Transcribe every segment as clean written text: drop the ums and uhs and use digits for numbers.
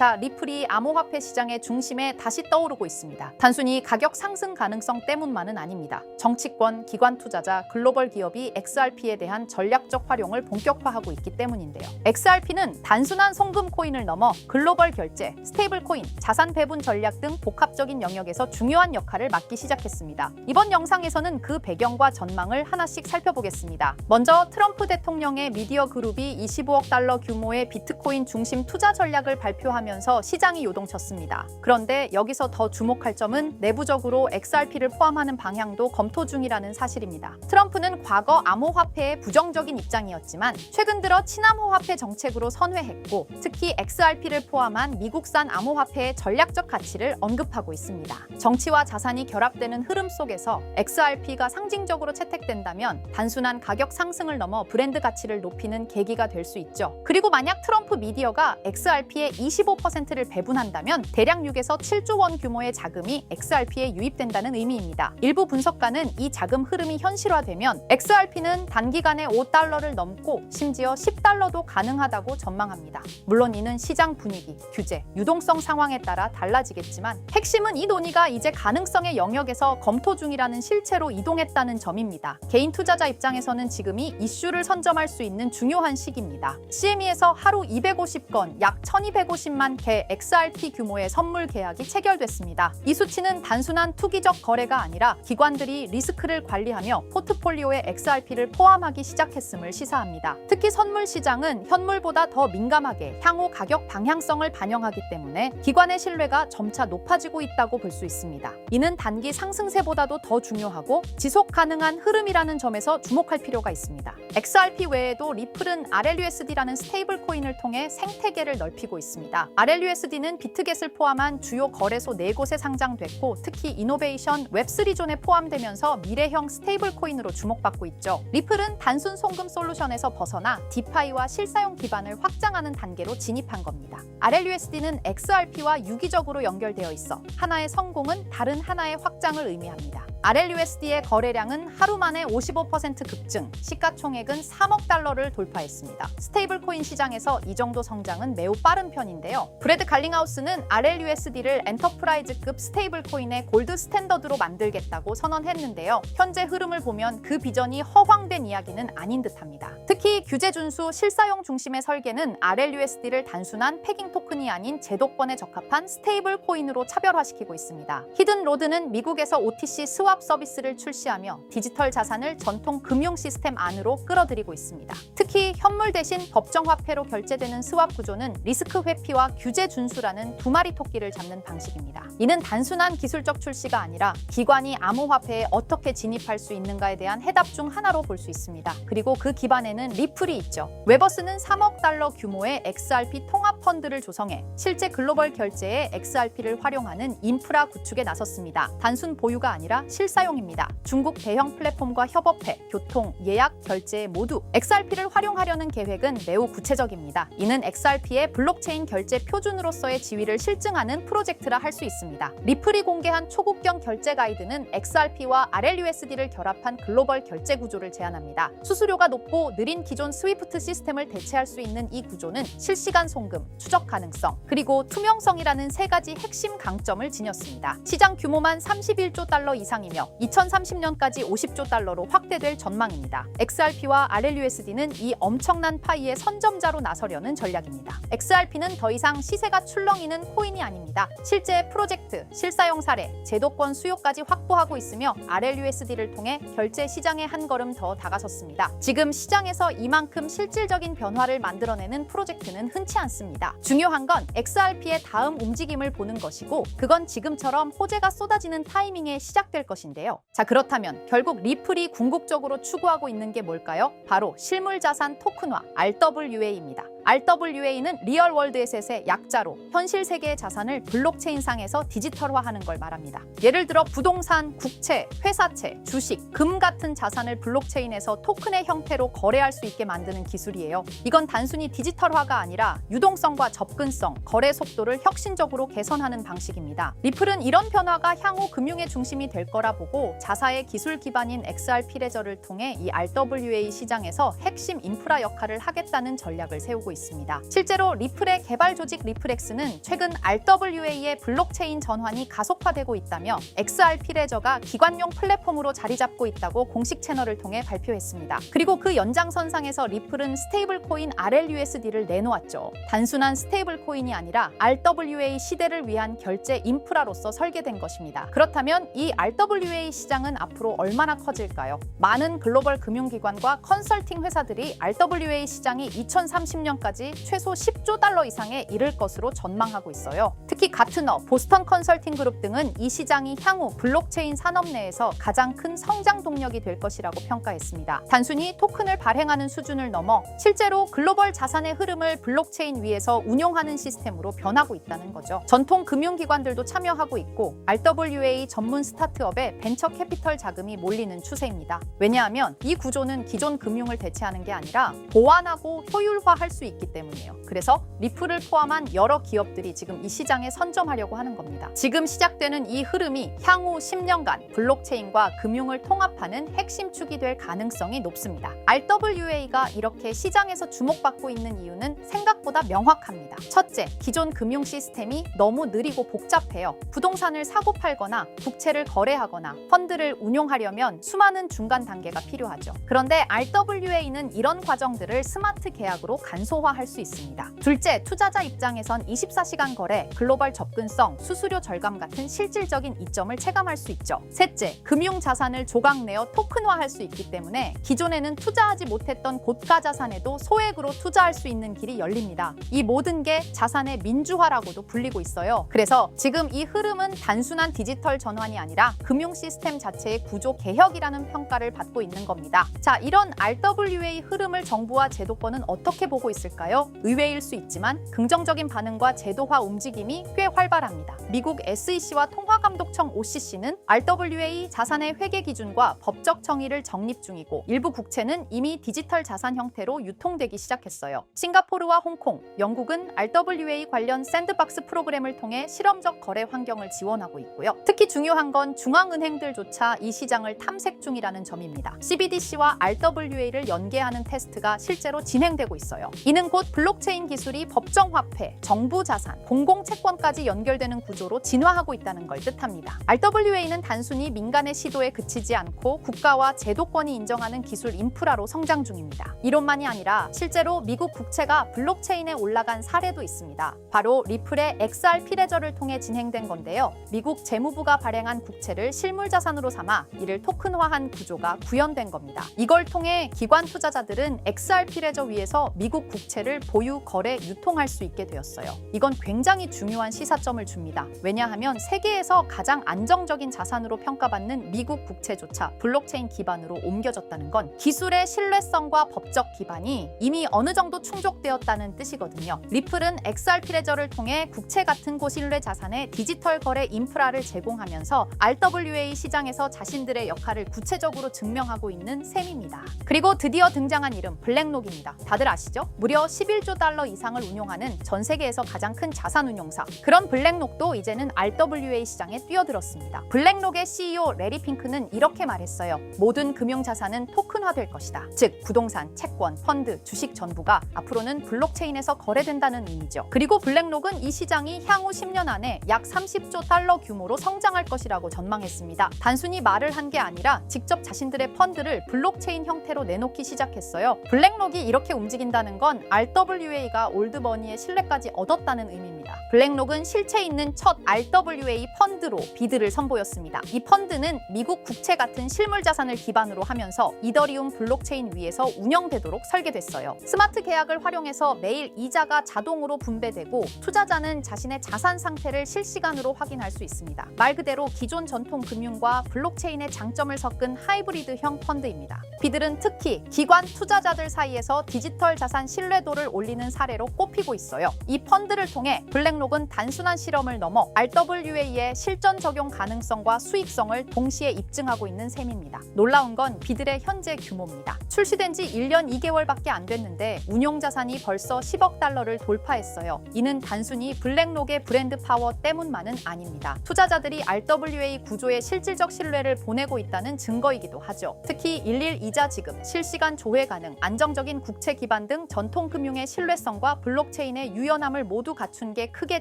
자, 리플이 암호화폐 시장의 중심에 다시 떠오르고 있습니다. 단순히 가격 상승 가능성 때문만은 아닙니다. 정치권, 기관 투자자, 글로벌 기업이 XRP에 대한 전략적 활용을 본격화하고 있기 때문인데요. XRP는 단순한 송금 코인을 넘어 글로벌 결제, 스테이블 코인, 자산 배분 전략 등 복합적인 영역에서 중요한 역할을 맡기 시작했습니다. 이번 영상에서는 그 배경과 전망을 하나씩 살펴보겠습니다. 먼저 트럼프 대통령의 미디어 그룹이 25억 달러 규모의 비트코인 중심 투자 전략을 발표하면서 시장이 요동쳤습니다. 그런데 여기서 더 주목할 점은 내부적으로 XRP를 포함하는 방향도 검토 중이라는 사실입니다. 트럼프는 과거 암호화폐에 부정적인 입장이었지만 최근 들어 친암호화폐 정책으로 선회했고, 특히 XRP를 포함한 미국산 암호화폐의 전략적 가치를 언급하고 있습니다. 정치와 자산이 결합되는 흐름 속에서 XRP가 상징적으로 채택된다면 단순한 가격 상승을 넘어 브랜드 가치를 높이는 계기가 될 수 있죠. 그리고 만약 트럼프 미디어가 XRP의 25%를 배분한다면 대략 6에서 7조 원 규모의 자금이 XRP에 유입된다는 의미입니다. 일부 분석가는 이 자금 흐름이 현실화되면 XRP는 단기간에 5달러를 넘고 심지어 10달러도 가능하다고 전망합니다. 물론 이는 시장 분위기, 규제, 유동성 상황에 따라 달라지겠지만 핵심은 이 논의가 이제 가능성의 영역에서 검토 중이라는 실체로 이동했다는 점입니다. 개인 투자자 입장에서는 지금이 이슈를 선점할 수 있는 중요한 시기입니다. CME에서 하루 250건, 약 1250만 개 XRP 규모의 선물 계약이 체결됐습니다. 이 수치는 단순한 투기적 거래가 아니라 기관들이 리스크를 관리하며 포트폴리오에 XRP를 포함하기 시작했음을 시사합니다. 특히 선물 시장은 현물보다 더 민감하게 향후 가격 방향성을 반영하기 때문에 기관의 신뢰가 점차 높아지고 있다고 볼 수 있습니다. 이는 단기 상승세보다도 더 중요하고 지속 가능한 흐름이라는 점에서 주목할 필요가 있습니다. XRP 외에도 리플은 RLUSD라는 스테이블 코인을 통해 생태계를 넓히고 있습니다. RLUSD는 비트겟을 포함한 주요 거래소 4곳에 상장됐고, 특히 이노베이션 웹3 존에 포함되면서 미래형 스테이블 코인으로 주목받고 있죠. 리플은 단순 송금 솔루션에서 벗어나 디파이와 실사용 기반을 확장하는 단계로 진입한 겁니다. RLUSD는 XRP와 유기적으로 연결되어 있어 하나의 성공은 다른 하나의 확장을 의미합니다. RLUSD의 거래량은 하루 만에 55% 급증, 시가총액은 3억 달러를 돌파했습니다. 스테이블 코인 시장에서 이 정도 성장은 매우 빠른 편인데요. 브래드 갈링하우스는 RLUSD를 엔터프라이즈급 스테이블 코인의 골드 스탠더드로 만들겠다고 선언했는데요. 현재 흐름을 보면 그 비전이 허황된 이야기는 아닌 듯합니다. 특히 규제 준수, 실사용 중심의 설계는 RLUSD를 단순한 패깅 토큰이 아닌 제도권에 적합한 스테이블 코인으로 차별화시키고 있습니다. 히든로드는 미국에서 OTC 스왑 서비스를 출시하며 디지털 자산을 전통 금융 시스템 안으로 끌어들이고 있습니다. 특히 현물 대신 법정화폐로 결제되는 스왑 구조는 리스크 회피와 규제 준수라는 두 마리 토끼를 잡는 방식입니다. 이는 단순한 기술적 출시가 아니라 기관이 암호화폐에 어떻게 진입할 수 있는가에 대한 해답 중 하나로 볼 수 있습니다. 그리고 그 기반에는 리플이 있죠. 웨버스는 3억 달러 규모의 XRP 통합 펀드를 조성해 실제 글로벌 결제에 XRP를 활용하는 인프라 구축에 나섰습니다. 단순 보유가 아니라 실사용입니다. 중국 대형 플랫폼과 협업해 교통, 예약, 결제 모두 XRP를 활용하려는 계획은 매우 구체적입니다. 이는 XRP의 블록체인 결제 표준으로서의 지위를 실증하는 프로젝트라 할 수 있습니다. 리플이 공개한 초국경 결제 가이드는 XRP와 RLUSD를 결합한 글로벌 결제 구조를 제안합니다. 수수료가 높고 느린 기존 스위프트 시스템을 대체할 수 있는 이 구조는 실시간 송금, 추적 가능성, 그리고 투명성이라는 세 가지 핵심 강점을 지녔습니다. 시장 규모만 31조 달러 이상이며 2030년까지 50조 달러로 확대될 전망입니다. XRP와 RLUSD는 이 엄청난 파이의 선점자로 나서려는 전략입니다. XRP는 더 이상 시세가 출렁이는 코인이 아닙니다. 실제 프로젝트, 실사용 사례, 제도권 수요까지 확보하고 있으며 RLUSD를 통해 결제 시장에 한 걸음 더 다가섰습니다. 지금 시장에서 이만큼 실질적인 변화를 만들어내는 프로젝트는 흔치 않습니다. 중요한 건 XRP의 다음 움직임을 보는 것이고, 그건 지금처럼 호재가 쏟아지는 타이밍에 시작될 것인데요. 자, 그렇다면 결국 리플이 궁극적으로 추구하고 있는 게 뭘까요? 바로 실물자산 토큰화, RWA입니다. RWA는 리얼월드 에셋의 약자로 현실 세계의 자산을 블록체인상에서 디지털화하는 걸 말합니다. 예를 들어 부동산, 국채, 회사채, 주식, 금 같은 자산을 블록체인에서 토큰의 형태로 거래할 수 있게 만드는 기술이에요. 이건 단순히 디지털화가 아니라 유동성과 접근성, 거래 속도를 혁신적으로 개선하는 방식입니다. 리플은 이런 변화가 향후 금융의 중심이 될 거라 보고 자사의 기술 기반인 XRP 레저를 통해 이 RWA 시장에서 핵심 인프라 역할을 하겠다는 전략을 세우고 이루고 있습니다. 실제로 리플의 개발 조직 리플엑스는 최근 RWA의 블록체인 전환이 가속화되고 있다며 XRP 레저가 기관용 플랫폼으로 자리 잡고 있다고 공식 채널을 통해 발표했습니다. 그리고 그 연장선상에서 리플은 스테이블 코인 RLUSD를 내놓았죠. 단순한 스테이블 코인이 아니라 RWA 시대를 위한 결제 인프라로서 설계된 것입니다. 그렇다면 이 RWA 시장은 앞으로 얼마나 커질까요? 많은 글로벌 금융기관과 컨설팅 회사들이 RWA 시장이 2030년까지 최소 10조 달러 이상에 이를 것으로 전망하고 있어요. 특히 가트너, 보스턴 컨설팅 그룹 등은 이 시장이 향후 블록체인 산업 내에서 가장 큰 성장 동력이 될 것이라고 평가했습니다. 단순히 토큰을 발행하는 수준을 넘어 실제로 글로벌 자산의 흐름을 블록체인 위에서 운용하는 시스템으로 변하고 있다는 거죠. 전통 금융기관들도 참여하고 있고 RWA 전문 스타트업에 벤처 캐피털 자금이 몰리는 추세입니다. 왜냐하면 이 구조는 기존 금융을 대체하는 게 아니라 보완하고 효율화할 수 있기 때문이에요. 그래서 리플을 포함한 여러 기업들이 지금 이 시장에 선점하려고 하는 겁니다. 지금 시작되는 이 흐름이 향후 10년간 블록체인과 금융을 통합하는 핵심 축이 될 가능성이 높습니다. RWA가 이렇게 시장에서 주목받고 있는 이유는 생각보다 명확합니다. 첫째, 기존 금융 시스템이 너무 느리고 복잡해요. 부동산을 사고 팔거나 국채를 거래하거나 펀드를 운용하려면 수많은 중간 단계가 필요하죠. 그런데 RWA는 이런 과정들을 스마트 계약으로 간소화할 수 있습니다. 둘째, 투자자 입장에선 24시간 거래, 글로벌 접근성, 수수료 절감 같은 실질적인 이점을 체감할 수 있죠. 셋째, 금융 자산을 조각 내어 토큰화할 수 있기 때문에 기존에는 투자하지 못했던 고가 자산에도 소액으로 투자할 수 있는 길이 열립니다. 이 모든 게 자산의 민주화라고도 불리고 있어요. 그래서 지금 이 흐름은 단순한 디지털 전환이 아니라 금융 시스템 자체의 구조 개혁이라는 평가를 받고 있는 겁니다. 자, 이런 RWA 흐름을 정부와 제도권은 어떻게 보고 있을까요? 의외일 수 있지만 긍정적인 반응과 제도화 움직임이 꽤 활발합니다. 미국 SEC와 통화감독청 OCC는 RWA 자산의 회계 기준과 법적 정의를 정립 중이고 일부 국채는 이미 디지털 자산 형태로 유통되기 시작했어요. 싱가포르와 홍콩, 영국은 RWA 관련 샌드박스 프로그램을 통해 실험적 거래 환경을 지원하고 있고요. 특히 중요한 건 중앙은행들조차 이 시장을 탐색 중이라는 점입니다. CBDC와 RWA를 연계하는 테스트가 실제로 진행되고 있어요. 이는 곧 블록체인 기술이 법정 화폐, 정부 자산, 공공 채권까지 연결되는 구조로 진화하고 있다는 걸 뜻합니다. RWA는 단순히 민간의 시도에 그치지 않고 국가와 제도권이 인정하는 기술 인프라로 성장 중입니다. 이론만이 아니라 실제로 미국 국채가 블록체인에 올라간 사례도 있습니다. 바로 리플의 XRP 레저를 통해 진행된 건데요. 미국 재무부가 발행한 국채를 실물 자산으로 삼아 이를 토큰화한 구조가 구현된 겁니다. 이걸 통해 기관 투자자들은 XRP 레저 위에서 미국 국채를 보유, 거래, 유통할 수 있게 되었어요. 이건 굉장히 중요한 시사점을 줍니다. 왜냐하면 세계에서 가장 안정적인 자산으로 평가받는 미국 국채조차 블록체인 기반으로 옮겨졌다는 건 기술의 신뢰성과 법적 기반이 이미 어느 정도 충족되었다는 뜻이거든요. 리플은 XRP 레저를 통해 국채 같은 고신뢰 자산의 디지털 거래 인프라를 제공하면서 RWA 시장에서 자신들의 역할을 구체적으로 증명하고 있는 셈입니다. 그리고 드디어 등장한 이름 블랙록입니다. 다들 아시죠? 무려 11조 달러 이상을 운용하는 전 세계에서 가장 큰 자산 운용사. 그런 블랙록도 이제는 RWA 시장에 뛰어들었습니다. 블랙록의 CEO 레리 핑크는 이렇게 말했어요. 모든 금융 자산은 토큰화될 것이다. 즉 부동산, 채권, 펀드, 주식 전부가 앞으로는 블록체인에서 거래된다는 의미죠. 그리고 블랙록은 이 시장이 향후 10년 안에 약 30조 달러 규모로 성장할 것이라고 전망했습니다. 단순히 말을 한 게 아니라 직접 자신들의 펀드를 블록체인 형태로 내놓기 시작했어요. 블랙록이 이렇게 움직인다는 건 RWA가 올드머니의 신뢰까지 얻었다는 의미입니다. 블랙록은 실체 있는 첫 RWA 펀드로 비드를 선보였습니다. 이 펀드는 미국 국채 같은 실물 자산을 기반으로 하면서 이더리움 블록체인 위에서 운영되도록 설계됐어요. 스마트 계약을 활용해서 매일 이자가 자동으로 분배되고 투자자는 자신의 자산 상태를 실시간으로 확인할 수 있습니다. 말 그대로 기존 전통 금융과 블록체인의 장점을 섞은 하이브리드형 펀드입니다. 비들은 특히 기관 투자자들 사이에서 디지털 자산 신뢰도를 올리는 사례로 꼽히고 있어요. 이 펀드를 통해 블랙록은 단순한 실험을 넘어 RWA의 실전 적용 가능성과 수익성을 동시에 입증하고 있는 셈입니다. 놀라운 건 비들의 현재 규모입니다. 출시된 지 1년 2개월밖에 안 됐는데 운용 자산이 벌써 10억 달러를 돌파했어요. 이는 단순히 블랙록의 브랜드 파워 때문만은 아닙니다. 투자자들이 RWA 구조에 실질적 신뢰를 보내고 있다는 증거이기도 하죠. 특히 일일 이자 지급, 실시간 조회 가능, 안정적인 국채 기반 등 전통 전통금융의 신뢰성과 블록체인의 유연함을 모두 갖춘 게 크게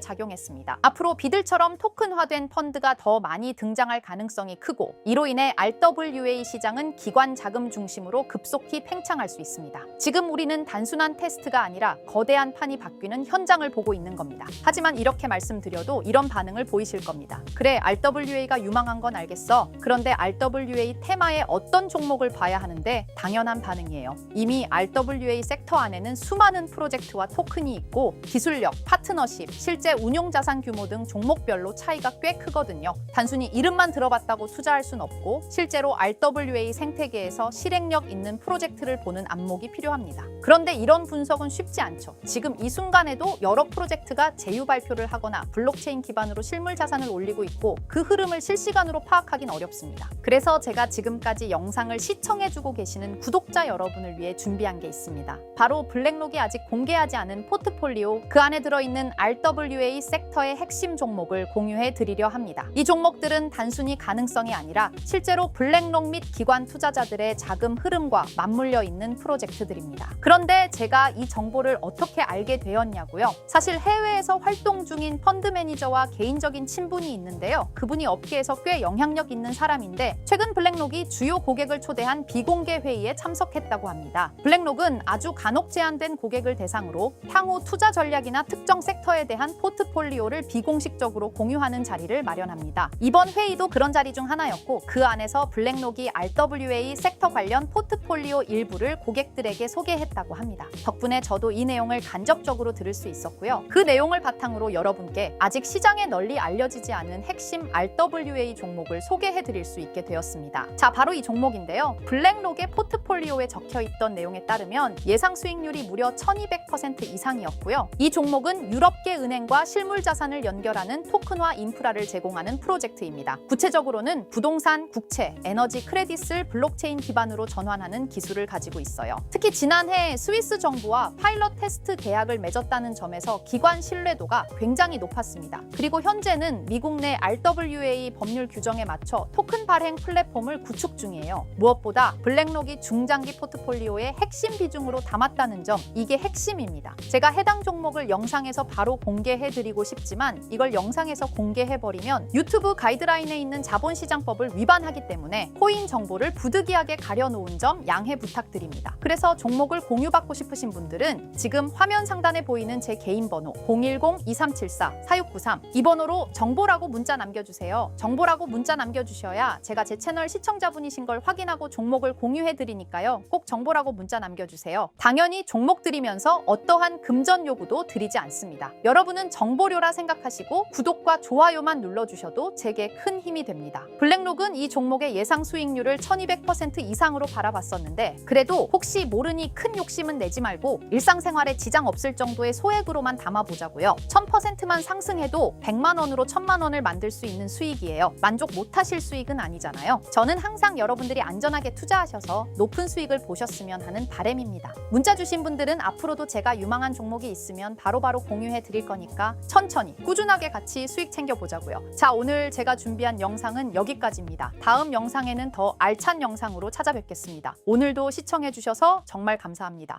작용했습니다. 앞으로 비들처럼 토큰화된 펀드가 더 많이 등장할 가능성이 크고 이로 인해 RWA 시장은 기관 자금 중심으로 급속히 팽창할 수 있습니다. 지금 우리는 단순한 테스트가 아니라 거대한 판이 바뀌는 현장을 보고 있는 겁니다. 하지만 이렇게 말씀드려도 이런 반응을 보이실 겁니다. 그래, RWA가 유망한 건 알겠어. 그런데 RWA 테마에 어떤 종목을 봐야 하는데 당연한 반응이에요. 이미 RWA 섹터 안에는 수많은 프로젝트와 토큰이 있고 기술력, 파트너십, 실제 운용 자산 규모 등 종목별로 차이가 꽤 크거든요. 단순히 이름만 들어봤다고 투자할 순 없고 실제로 RWA 생태계에서 실행력 있는 프로젝트를 보는 안목이 필요합니다. 그런데 이런 분석은 쉽지 않죠. 지금 이 순간에도 여러 프로젝트가 제휴 발표를 하거나 블록체인 기반으로 실물 자산을 올리고 있고 그 흐름을 실시간으로 파악하긴 어렵습니다. 그래서 제가 지금까지 영상을 시청해주고 계시는 구독자 여러분을 위해 준비한 게 있습니다. 바로 블랙록이 아직 공개하지 않은 포트폴리오, 그 안에 들어있는 RWA 섹터의 핵심 종목을 공유해 드리려 합니다. 이 종목들은 단순히 가능성이 아니라 실제로 블랙록 및 기관 투자자들의 자금 흐름과 맞물려 있는 프로젝트들입니다. 그런데 제가 이 정보를 어떻게 알게 되었냐고요? 사실 해외에서 활동 중인 펀드 매니저와 개인적인 친분이 있는데요. 그분이 업계에서 꽤 영향력 있는 사람인데 최근 블랙록이 주요 고객을 초대한 비공개 회의에 참석했다고 합니다. 블랙록은 아주 간혹 제한된 고객을 대상으로 향후 투자 전략이나 특정 섹터에 대한 포트폴리오를 비공식적으로 공유하는 자리를 마련합니다. 이번 회의도 그런 자리 중 하나였고 그 안에서 블랙록이 RWA 섹터 관련 포트폴리오 일부를 고객들에게 소개했다고 합니다. 덕분에 저도 이 내용을 간접적으로 들을 수 있었고요. 그 내용을 바탕으로 여러분께 아직 시장에 널리 알려지지 않은 핵심 RWA 종목을 소개해 드릴 수 있게 되었습니다. 자, 바로 이 종목인데요. 블랙록의 포트폴리오에 적혀 있던 내용에 따르면 예상 수익률이 무려 1200% 이상이었고요. 이 종목은 유럽계 은행과 실물 자산을 연결하는 토큰화 인프라를 제공하는 프로젝트입니다. 구체적으로는 부동산, 국채, 에너지 크레딧을 블록체인 기반으로 전환하는 기술을 가지고 있어요. 특히 지난해 스위스 정부와 파일럿 테스트 계약을 맺었다는 점에서 기관 신뢰도가 굉장히 높았습니다. 그리고 현재는 미국 내 RWA 법률 규정에 맞춰 토큰 발행 플랫폼을 구축 중이에요. 무엇보다 블랙록이 중장기 포트폴리오의 핵심 비중으로 담았다는 점, 이게 핵심입니다. 제가 해당 종목을 영상에서 바로 공개해드리고 싶지만 이걸 영상에서 공개해버리면 유튜브 가이드라인에 있는 자본시장법을 위반하기 때문에 코인 정보를 부득이하게 가려놓은 점 양해 부탁드립니다. 그래서 종목을 공유받고 싶으신 분들은 지금 화면 상단에 보이는 제 개인 번호 010-2374-4693 이 번호로 정보라고 문자 남겨주세요. 정보라고 문자 남겨주셔야 제가 제 채널 시청자분이신 걸 확인하고 종목을 공유해드리니까요. 꼭 정보라고 문자 남겨주세요. 당연히 종목 드리면서 어떠한 금전 요구도 드리지 않습니다. 여러분은 정보료라 생각하시고 구독과 좋아요만 눌러주셔도 제게 큰 힘이 됩니다. 블랙록은 이 종목의 예상 수익률을 1200% 이상으로 바라봤었는데 그래도 혹시 모르니 큰 욕심은 내지 말고 일상생활에 지장 없을 정도의 소액으로만 담아보자고요. 1000%만 상승해도 100만 원으로 1000만 원을 만들 수 있는 수익이에요. 만족 못하실 수익은 아니잖아요. 저는 항상 여러분들이 안전하게 투자하셔서 높은 수익을 보셨으면 하는 바람입니다. 문자 주신 분들은 앞으로도 제가 유망한 종목이 있으면 바로바로 공유해 드릴 거니까 천천히 꾸준하게 같이 수익 챙겨보자고요. 자, 오늘 제가 준비한 영상은 여기까지입니다. 다음 영상에는 더 알찬 영상으로 찾아뵙겠습니다. 오늘도 시청해 주셔서 정말 감사합니다.